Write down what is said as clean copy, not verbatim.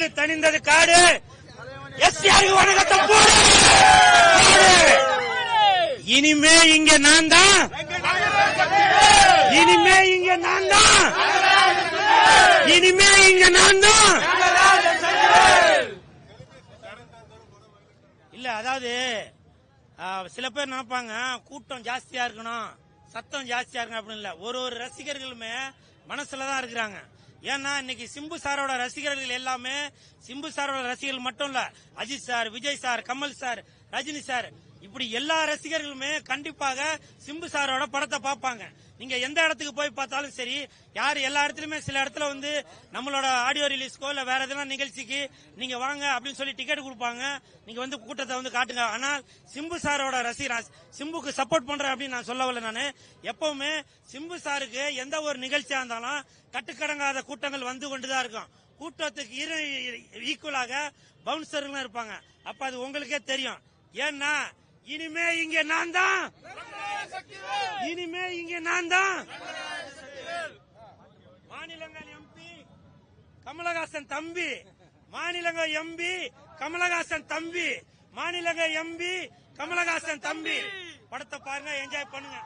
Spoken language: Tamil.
வெந்து தணிந்தது காடு. எஸ்ஆருக்கு வணக்கத்தை போடு. இனிமே இங்க நான் தான். இனிமே இங்க நான் தான். இனிமே இங்க நான் தான். இல்ல, அதாவது சில பேர் நினைப்பாங்க கூட்டம் ஜாஸ்தியா இருக்கணும், சத்தம் ஜாஸ்தியா இருக்கணும் அப்படின்னு. இல்ல, ஒரு ரசிகர்களுமே மனசுலதான் இருக்கிறாங்க. ஏன்னா இன்னைக்கு சிம்பு சாரோட ரசிகர்கள் எல்லாமே சிம்பு சாரோட ரசிகர்கள் மட்டும் இல்ல, Ajith sir, Vijay sir, Kamal sir, Rajini sir, இப்படி எல்லா ரசிகர்களுமே கண்டிப்பாக சிம்பு சாரோட படத்தை பார்ப்பாங்க. நீங்க எந்த இடத்துக்கு போய் பார்த்தாலும் சரி, யாரு எல்லா இடத்துலயுமே சில இடத்துல வந்து நம்மளோட ஆடியோ ரிலீஸ்க்கோ இல்ல வேற எதனா நிகழ்ச்சிக்கு நீங்க வாங்க அப்படின்னு சொல்லி டிக்கெட் கொடுப்பாங்க. நீங்க வந்து கூட்டத்தை வந்து காட்டுங்க. ஆனால் சிம்பு சாரோட ரசிகர், சிம்புக்கு சப்போர்ட் பண்றேன் அப்படின்னு நான் சொல்லவில்லை. நானு எப்பவுமே சிம்பு சாருக்கு எந்த ஒரு நிகழ்ச்சியா இருந்தாலும் கட்டுக்கடங்காத கூட்டங்கள் வந்து கொண்டுதான் இருக்கும். கூட்டத்துக்கு ஈக்குவலாக பவுன்சர்கள் இருப்பாங்க. அப்ப அது உங்களுக்கே தெரியும். ஏன்னா இனிமே இங்க நான் தான். இனிமே இங்க நான் தான். மாநிலங்கள் எம்பி கமலஹாசன் தம்பி, மாநிலங்கள் எம்பி கமலஹாசன் தம்பி, மாநிலங்கள் எம்பி கமலஹாசன் தம்பி. படத்தை பாருங்க, என்ஜாய் பண்ணுங்க.